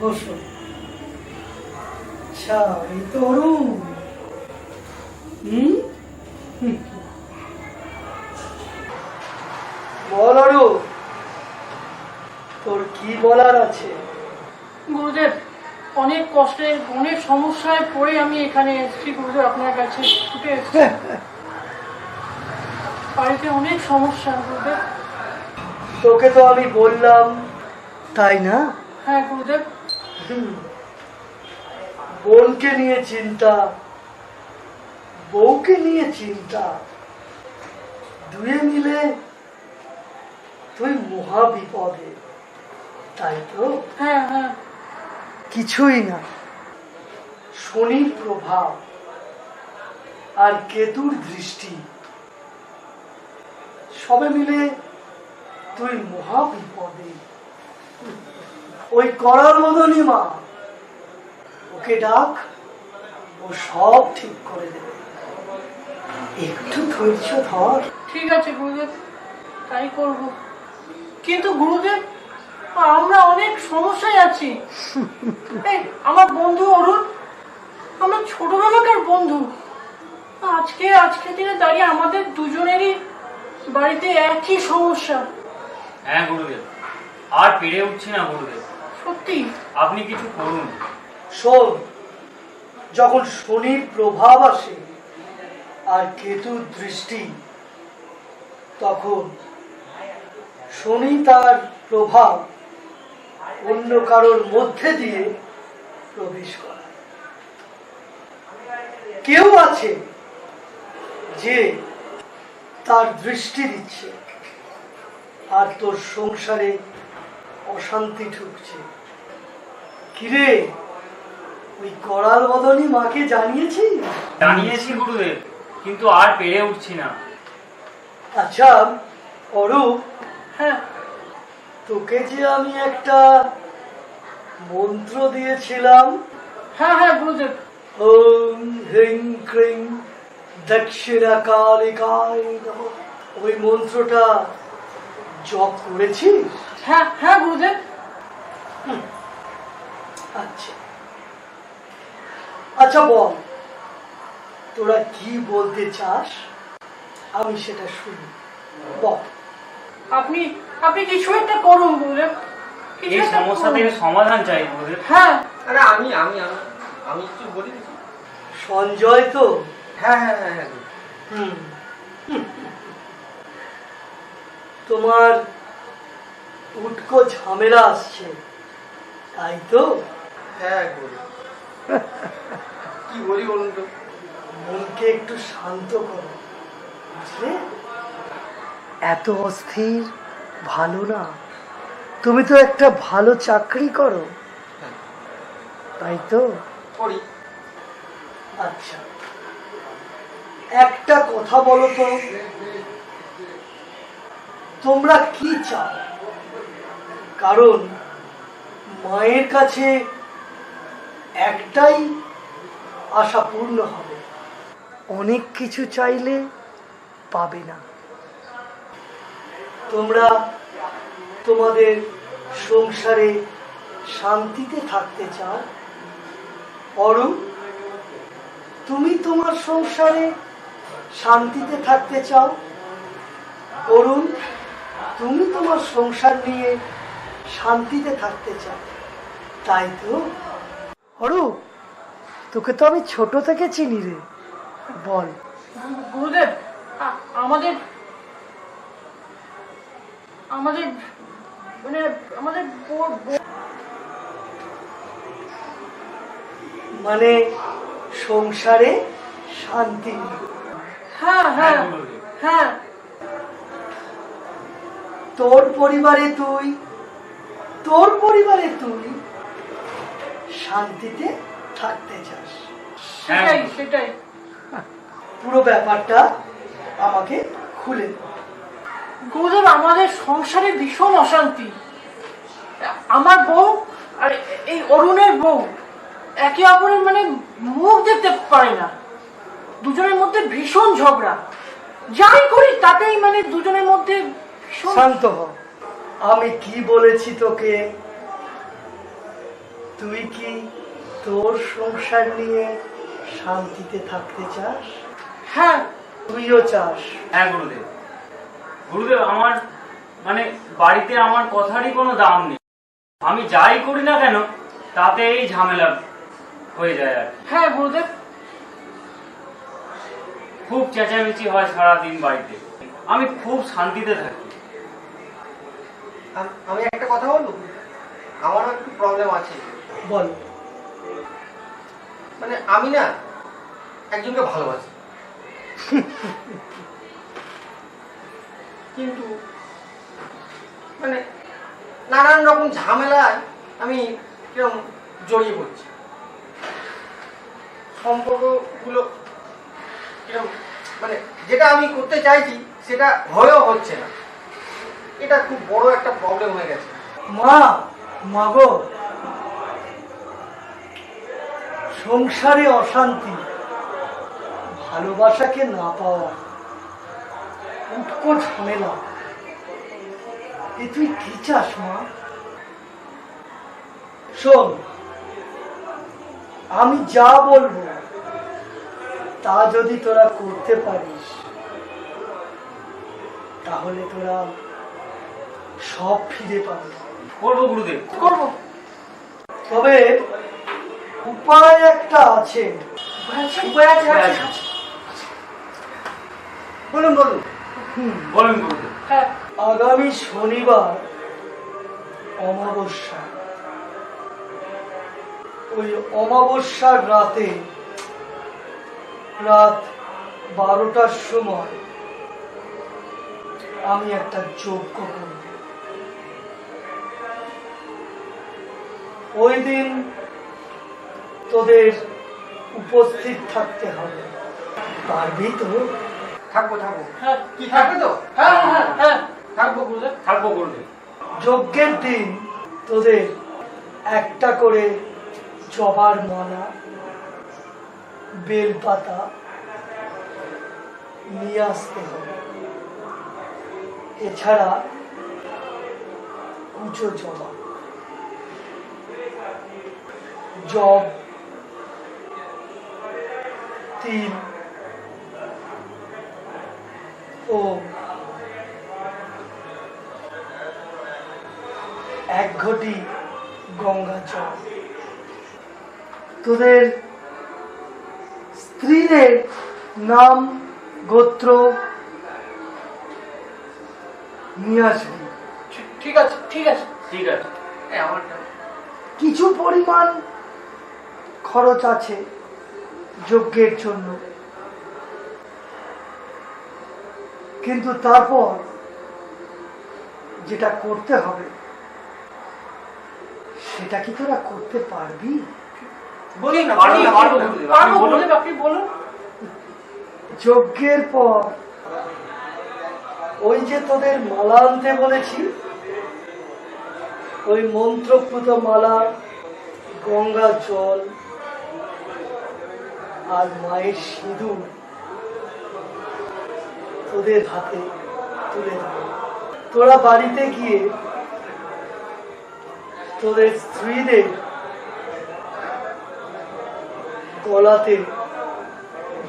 বসো। আচ্ছা, এই তো অরুণ। বল অরুণ, তোর কি বলার আছে? গুরুদেব, অনেক কষ্টে অনেক সমস্যায় পড়ে আমি এখানে এসেছি গুরুদেব, আপনার কাছে ছুটে এসেছি। বাড়িতে অনেক সমস্যা গুরুদেব। তোকে তো আমি বললাম, তাই না? হ্যাঁ গুরুদেব। বোনকে নিয়ে চিন্তা, বউকে নিয়ে চিন্তা, দুয়ে মিলে তুই মহা বিপদে, তাই তো? হ্যাঁ হ্যাঁ। কিছুই না, শনির প্রভাব আর কেতুর দৃষ্টি সবে মিলে তুই মহা বিপদে। ওই করার মদনী মা, ওকে ডাক, ও সব ঠিক করে দেবে। একটু ধৈর্য ধর। ঠিক আছে গুরুদেব, তাই করব। কিন্তু গুরুদেব, আমরা অনেক সমস্যায় আছি। এই আমার বন্ধু অরুণ, আমরা ছোটবেলাকার বন্ধু। আজকে দিনে দাঁড়িয়ে আমাদের দুজনেরই বাড়িতে একই সমস্যা। হ্যাঁ গুরুদেব, আর পেরে উঠছি না গুরুদেব। সত্যি আপনি কিছু করুন। শোন, যখন শনির প্রভাব আসে আর কেতুর দৃষ্টি, তখন শনি তার প্রভাব অন্য কারোর মধ্যে দিয়ে প্রবেশ করে। কেউ আছে যে তার দৃষ্টি দিচ্ছে আর তোর সংসারে অশান্তি ঢুকছে। কিরে, ওই করাল বদনী মাকে জানিয়েছি? জানিয়েছি গুরুদেব, কিন্তু আর পেরে উঠছি না। আচ্ছা অরূপ, হ্যাঁ। তোকে যে আমি একটা মন্ত্র দিয়েছিলাম, হ্যাঁ হ্যাঁ গুরুদেব। ওম হ্রিং ক্রিং দক্ষিণা কালিকায় নমঃ, ওই মন্ত্রটা জপ করেছিস? হ্যাঁ হ্যাঁ গুরুদেব। আচ্ছা আচ্ছা, বল তোরা কি বলতে চাস, আমি সেটা শুনি। বল। আপনি আপনি কিছু একটা করুন গুরুদেব। এই সমস্যা থেকে সমাধান চাই গুরুদেব। হ্যাঁ। আরে আমি আমি আমি আমি কিছু বলি। সঞ্জয় তো? হ্যাঁ হ্যাঁ হ্যাঁ হ্যাঁ। তোমার উটকো ঝামেলা আসছে, তাই তো? হ্যাঁ বলি। কি বলি বলুন তো? মনকে একটু শান্ত করো, বুঝলে? এত অস্থির ভালো না। তুমি তো একটা ভালো চাকরি করো, তাই তো? করি। আচ্ছা, একটা কথা বলো তো, তোমরা কি চাও? কারণ মায়ের কাছে একটাই আশা পূর্ণ হবে, অনেক কিছু চাইলে পাবে না। তোমরা তোমাদের সংসারে শান্তিতে থাকতে চাও। অরূপ, তুমি তোমার সংসারে শান্তিতে থাকতে চাও। অরুণ, তুমি তোমার সংসার নিয়ে শান্তিতে থাকতে চাও, তাই তো? অরূপ, তোকে তো আমি ছোট থেকে চিনি রে, বল। গুরুদেব, আমাদের আমাদের মানে আমাদের মানে সংসারে শান্তি। হ্যাঁ হ্যাঁ হ্যাঁ। তোর পরিবারে তুই তোর পরিবারে তুই শান্তিতে থাকতে চাস। সেটাই সেটাই। পুরো ব্যাপারটা আমাকে খুলে বল। গুরুদেব, আমাদের সংসারে ভীষণ অশান্তি। আমার বউ আর এই অরুণের বউ একে অপরের মানে মুখ দেখতে পারে না। দুজনের মধ্যে ভীষণ ঝগড়া। যাই করি তাতেই মানে দুজনের মধ্যে ভীষণ। শান্ত হ। আমি কি বলেছি তোকে? তুই কি তোর সংসার নিয়ে শান্তিতে থাকতে চাস? হ্যাঁ তুইও চাস? হ্যাঁ গুরুদেব। গুরুদেব, আমার মানে বাড়িতে আমার কথারই কোনো দাম নেই। আমি যাই করি না কেন তাতে এই ঝামেলা হয়ে যায় আর কি। হ্যাঁ গুরুদেব। খুব চেঁচামেচি হয় সারাদিন বাড়িতে। আমি খুব শান্তিতে থাকি। আমি একটা কথা বলবো, আমারও একটু প্রবলেম আছে। বল। মানে আমি না একজনকে ভালোবাসি, কিন্তু মানে নানান রকম ঝামেলায় আমি কিরকম জড়িয়ে পড়ছি। সম্পর্কগুলো কিরকম মানে যেটা আমি করতে চাইছি সেটা হয়েও হচ্ছে না। এটা খুব বড় একটা প্রবলেম হয়ে গেছে। মাগো, সংসারে অশান্তি, ভালোবাসাকে না পাওয়া, উৎকট ঝামেলা, এ তুই কি চাস মা? শোন, আমি যা বলবো তা যদি তোরা করতে পারিস তাহলে তোরা সব ফিরে পাবি। করবো গুরুদেব, করবো। তবে উপায় একটা আছে। উপায় আছে? বলুন বলুন। বলুন গুরুদেব। হ্যাঁ আগামী শনিবার অমাবস্যা, ওই অমাবস্যার রাতে রাত 12টার সময় আমি একটা যজ্ঞ করব। ওই দিন তোদের উপস্থিত থাকতে হবে। পারবি তো? থাকবো থাকবো। হ্যাঁ কি থাকবে তো? হ্যাঁ হ্যাঁ হ্যাঁ থাকবো। গুরুদেব। থাকবো গুরুদেব। যজ্ঞের দিন তোদের একটা করে জবার মালা, বেলপাতা নিয়ে আসতে হবে। এছাড়া কুচো জবা, জব, তিল ও 1 ঘটি গঙ্গা জল। তোদের স্ত্রীদের নাম গোত্র নিয়ে আসবি। ঠিক আছে ঠিক আছে। ঠিক আছে। আমারটা কিছু পরিমাণ খরচ আছে যজ্ঞের জন্য, কিন্তু তারপর যেটা করতে হবে সেটা কি তোরা করতে পারবি? বলি না পারবো না, পারবো গুরুদেব। আপনি পারবো বলুন। গুরুদেব, আপনি বলুন। যজ্ঞের পর ওই যে তোদের মালা আনতে বলেছি, ওই মন্ত্রপুত মালা, গঙ্গা জল আর মায়ের সিঁদুর তোদের হাতে তুলে দেবে। তোরা বাড়িতে গিয়ে তোদের স্ত্রীদের গলাতে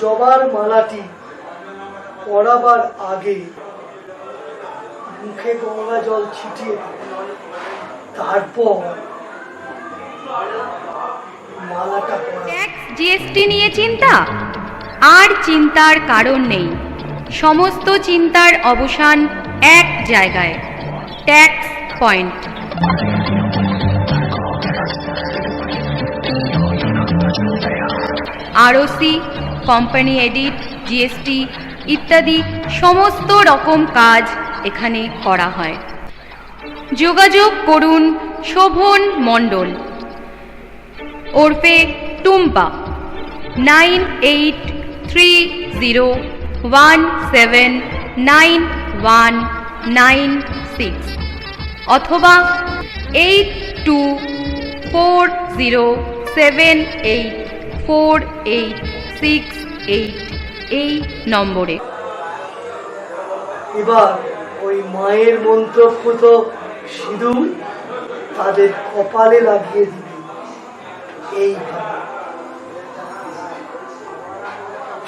জবার মালাটি পরাবার আগে মুখে গঙ্গা জল ছিটিয়ে দিবে। তারপর মালাটা পরাবে। ট্যাক্স জিএসটি নিয়ে চিন্তা? আর চিন্তার কারণ নেই। সমস্ত চিন্তার অবসান এক জায়গায়, tax point. ROC, company edit, GST ইত্যাদি সমস্ত রকম কাজ এখানে করা হয়। যোগাযোগ করুন শোভন মণ্ডল ওরফে টুম্পা 9830179196 অথবা 8240784868 এই নম্বরে। এবার ওই মায়ের মন্ত্রপুত সিঁদুর তাদের কপালে লাগিয়ে দিবি এইভাবে।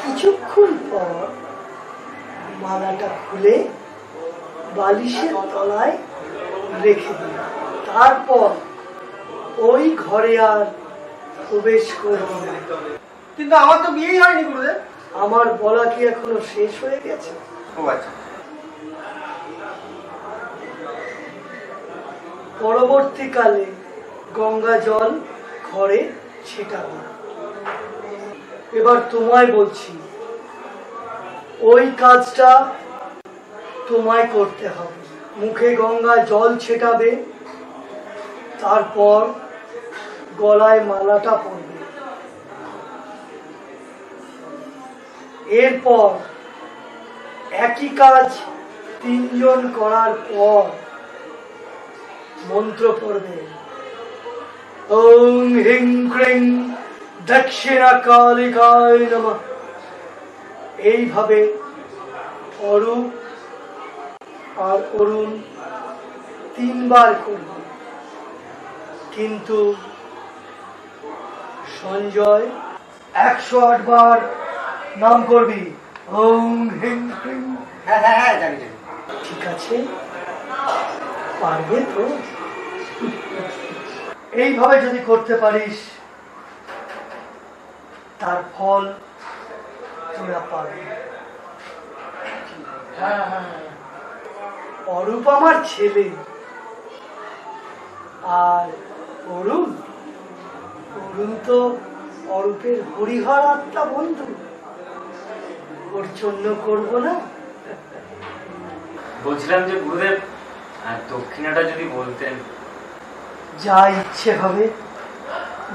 কিছুক্ষণ পর মালাটা খুলে বালিশের তলায় রেখে দিবি। তারপর ওই ঘরে আর প্রবেশ করবি না। কিন্তু আমার তো বিয়েই হয়নি গুরুদেব। আমার বলা কি এখনো শেষ হয়ে গেছে? ও আচ্ছা। পরবর্তীকালে গঙ্গা জল ঘরে ছেটাবো। এবার তোমায় বলছি, ওই কাজটা তোমায় করতে হবে। মুখে গঙ্গা জল ছেটাবে, তারপর গলায় মালাটা পরবে। এরপর একই কাজ 3 জন করার পর মন্ত্র পড়বে। ওং হ্রিং ক্রিং দক্ষিণা কালিকায় নমঃ। এইভাবে অরূপ আর অরুণ 3 বার করবে, কিন্তু সঞ্জয় 108 বার নাম করবি। ওং হ্রিং ক্রিং। হ্যাঁ হ্যাঁ হ্যাঁ, জানি জানি। ঠিক আছে, পারবে তো? এইভাবে যদি করতে পারিস, তার ফল তোরা পাবি। অরূপ আমার ছেলে, আর অরুণ তো অরূপের হরিহর আত্মা বন্ধু। ওর জন্য করবো না? বলছিলাম যে গুরুদেব, দক্ষিণাটা যদি বলতেন। যা ইচ্ছে হবে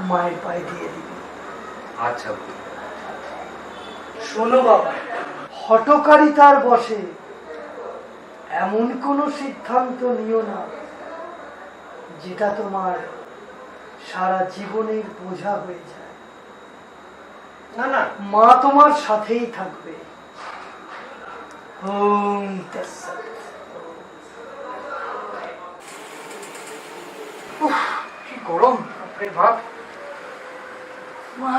মায়ের পায়ে দিয়ে দিবি। আচ্ছা। শোনো বাবা, হঠকারিতার বশে এমন কোনো সিদ্ধান্ত নিও না যেটা তোমার সারা জীবনের বোঝা হয়ে যায়। না না, মা তোমার সাথেই থাকবে। ওম তৎসৎ। উফ, কি গরম বাপরে বাপ। মা,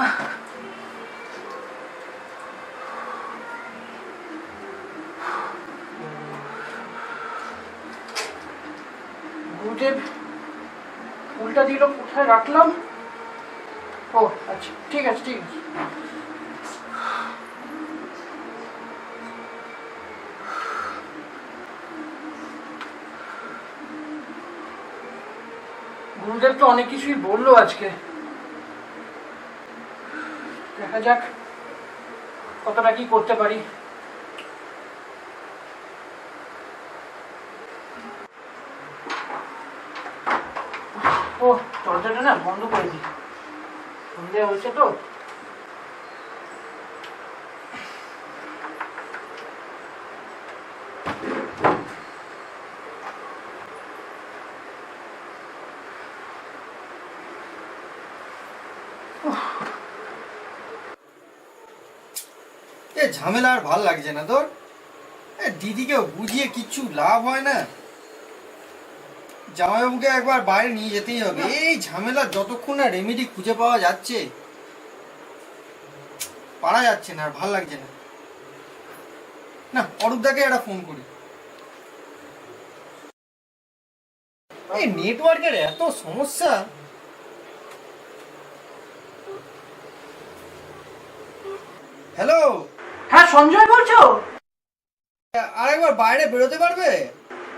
গুরুদেব ফুলটা দিল, কোথায় রাখলাম? ও আচ্ছা, ঠিক আছে ঠিক আছে। গুরুদেব তো অনেক কিছুই বললো আজকে, দেখা যাক কতটা কি করতে পারি। ও দরজাটা না বন্ধ করে দিই, সন্ধ্যে হয়েছে তো। এ ঝামেলা আর ভাল লাগছে না তোর? দিদিকে বুঝিয়ে কিচ্ছু লাভ হয় না। জামাইবাবুকে একবার বাইরে নিয়ে যেতেই হবে। এই ঝামেলা যতক্ষণ না রেমেডি খুঁজে পাওয়া যাচ্ছে, পারা যাচ্ছে না, আর ভাল লাগছে না। না, অরূপদাকে একটা ফোন করি। এই নেটওয়ার্কের এত সমস্যা। হ্যালো, হ্যাঁ সঞ্জয় বলছো? আরেকবার বাইরে বেরোতে পারবে?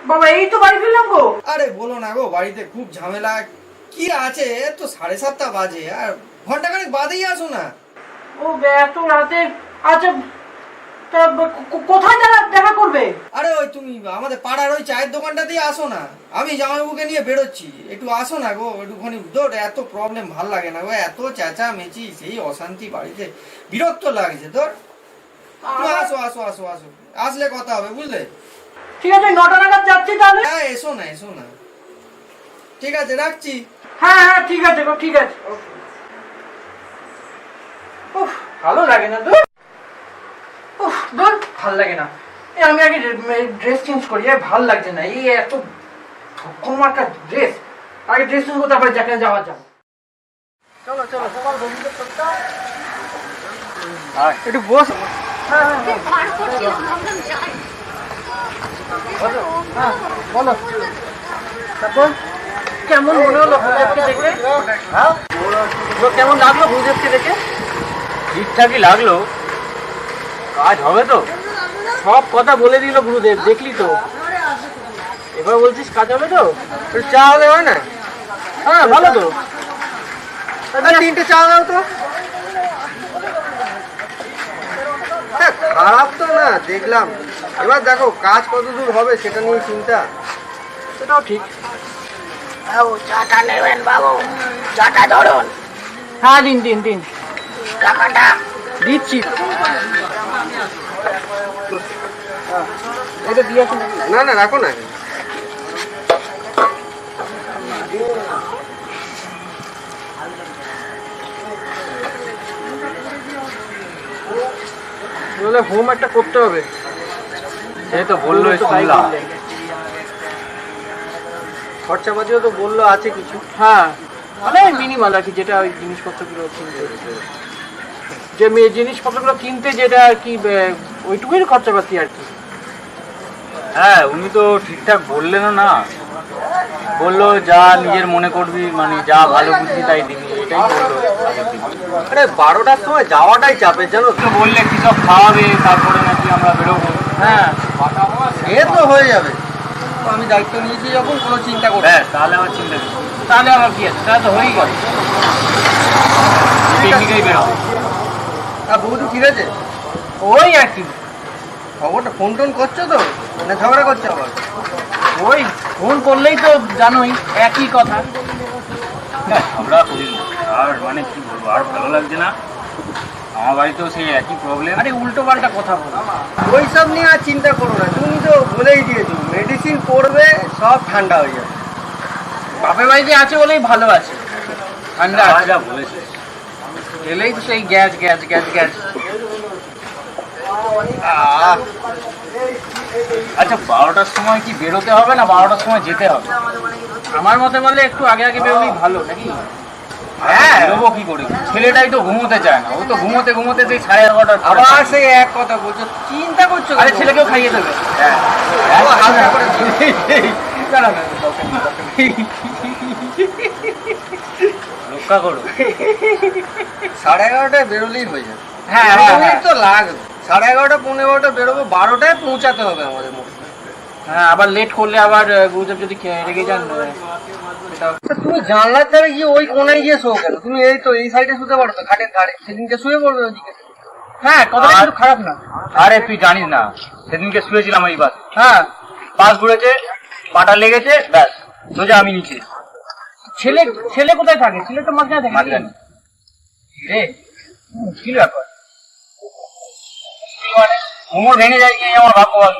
বাবা এই তো বাড়ি ফিরলাম গো। আরে বলো না গো, বাড়িতে খুব ঝামেলা। কি আছে, তো 7:30 বাজে, আর ঘন্টাখানেক বাদেই আসো না। ও এত রাতে, আচ্ছা তা কোথায় দেখা করবে? আরে ওই তুমি আমাদের পাড়ার ওই চায়ের দোকানটা দিয়ে আসো না, আমি জামাইবাবুকে নিয়ে বেরোচ্ছি, একটু আসো না গো একটুখানি। তোর এত প্রবলেম ভাল লাগে না গো, এত চেঁচা মেচি, সেই অশান্তি বাড়িতে, বিরক্ত লাগছে তোর। তুমি আসো আসো আসো আসো, আসলে কথা হবে বুঝলে। ঠিক আছে 9টা নাগাদ যাচ্ছি তাহলে। হ্যাঁ এসো না এসো না, ঠিক আছে রাখছি। হ্যাঁ হ্যাঁ ঠিক আছে গো, ঠিক আছে। উফ ভালো লাগে না তো, উফ ধর ভাল লাগে না। আমি আগে ড্রেস চেঞ্জ করি, ভাল লাগছে না এই এত ঠক্কর মার্কা ড্রেস। আগে ড্রেস চেঞ্জ করতে তারপরে যেখানে যাওয়া যাবে। চলো চলো একটু বস। হ্যাঁ বলো, তারপর কেমন মনে হলো ভূদেবকে দেখে? হ্যাঁ কেমন লাগলো ভূদেবকে দেখে? ঠিকঠাকই লাগলো, কাজ হবে তো? সব কথা বলে দিল গুরুদেব, দেখলি তো। এবার বলছিস কাজ হবে তো? একটু চা হলে হয় না? হ্যাঁ ভালো তো। আর 3টে চা দাও তো। হ্যাঁ, খারাপ তো না দেখলাম, এবার দেখো কাজ কত দূর হবে সেটা নিয়ে চিন্তা। সেটাও ঠিক। চাটা নেবেন বাবু, চাটা ধরুন, হ্যাঁ দিন টাকাটা দিচ্ছি। এটা দিয়ে আসুন। না না রাখো না। হোম একটা করতে হবে। সেই তো বললো শুনলাম। খরচাপাতিও তো বললো আছে কিছু। হ্যাঁ মানে মিনিমাল আর কি, যেটা ওই জিনিসপত্রগুলো কিনতে, যে জিনিসপত্রগুলো কিনতে যেটা আর কি ওইটুকুই খরচাপাতি আর কি। হ্যাঁ উনি তো ঠিকঠাক বললেনও না, বললো যা নিজের মনে করবি, মানে যা ভালো বুদ্ধি তাই দিবি, এটাই বললো। আরে 12টার সময় যাওয়াটাই চাপের জানো তো। তো বললে কি সব খাওয়াবে, তারপরে নাকি আমরা বেরোবো। হ্যাঁ এ তো হয়ে যাবে, তো আমি দায়িত্ব নিয়েছি যখন কোনো চিন্তা করবো। ব্যাস তাহলে আমার চিন্তা নেই, তাহলে আমার কি আছে, তাহলে তো হয়েই গেল। পিকনিকেই বেরোবো। আর বৌদি ঠিক আছে? ওই আর কি, খবরটা ফোন টোন করছো তো, না ঝগড়া করছো আবার? ওই ফোন করলেই তো জানোই একই কথা। আমরা করি না। আর মানে কি বলবো, আর ভালো লাগছে না। আমার বাড়িতেও সেই একই প্রবলেম। আরে উল্টো পাল্টা কথা বলো। ওই সব নিয়ে আর চিন্তা করো না, তুমি তো বলেই দিয়েছো মেডিসিন পড়বে সব ঠান্ডা হয়ে যাবে। বাপের বাড়িতে আছে বলেই ভালো আছে, ঠান্ডা যা আছে। যা বলেছে। এলেই তো সেই গ্যাস গ্যাস গ্যাস গ্যাস। আচ্ছা 12টার সময় কি বেরোতে হবে না 12টার সময় যেতে হবে? আমার মতে বলে একটু আগে আগে বেরোলেই ভালো নাকি? হ্যাঁ বেরোবো কি করে, ছেলেটাই তো ঘুমোতে চায় না, ও তো ঘুমোতে ঘুমোতে সেই 11:30। আবার সেই এক কথা বলছো, চিন্তা করছো আরে ছেলেকেও খাইয়ে দেবে। হ্যাঁ ও হালকা করে না, না, না, দরকার নেই, দরকার নেই। রক্ষা করো। 11:30টায় বেরোলেই হয়ে যাবে। হ্যাঁ, হ্যাঁ, 15 মিনিট হ্যাঁ। তো লাগবে। 11:30 15:30 বেরোবো, 12টায় পৌঁছাতে হবে আমাদের মোট। হ্যাঁ আবার লেট করলে আবার গুরুদেব যদি রেগে যান। তুমি জানলার ধারে গিয়ে ওই কোনায় গিয়ে শো কেন? তুমি এই তো এই সাইডে শুতে পারো তো, খাটের ধারে, সেদিনকে শুয়ে পড়বে ওইদিকে। হ্যাঁ কথাটা কিন্তু খারাপ না। আরে তুই জানিস না, সেদিনকে শুয়েছিলাম এই বাস, হ্যাঁ পাশ ঘুরেছে, পাটা লেগেছে, ব্যাস সোজা আমি নিচে। ছেলে ছেলে কোথায় থাকে? ছেলে তো মাঝখানে থাকে। মাঝখানে। এ, কি ব্যাপার? কোমর ভেঙে যায় কি আমার ভাগ্য বল।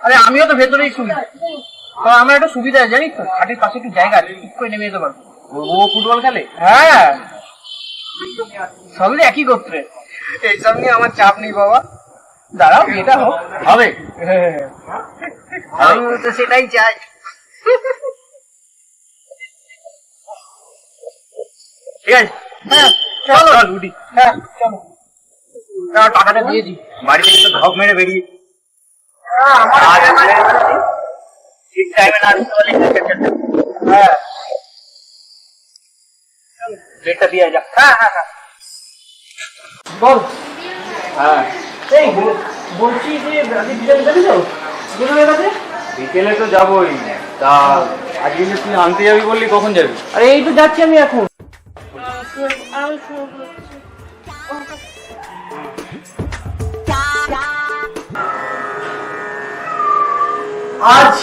আরে আমিও তো ভেতরেই শুই, কারণ আমার একটা সুবিধা আছে জানিস তো, খাটের পাশে একটু জায়গা আছে, ঠিক করে নেমে যেতে পারবো। ও ফুটবল খেলে? হ্যাঁ সবই তো একই গোত্রে। এইসব নিয়ে আমার চাপ নেই বাবা, দাঁড়াও এটা হোক। হবে। হ্যাঁ আমি তো সেটাই চাই। ঠিক আছে হ্যাঁ চল চল উঠি। হ্যাঁ চলো, এবার টাকাটা দিয়ে দিই। বাড়ি থেকে তো ধপ মেরে বেরিয়ে হ্যাঁ আমার আজ ঠিক টাইমে না আসতে পারলে হ্যাঁ ডেটটা দিয়ে যা। হ্যাঁ হ্যাঁ হ্যাঁ বল। হ্যাঁ এই বলছি যে আজকে বিরিয়ানি যাবি তো দুজনের কাছে? বিকেলে তো যাবোই, তা আজকে যে তুই আনতে যাবি বললি, কখন যাবি? আরে এই তো যাচ্ছি আমি এখন। চাটা আজ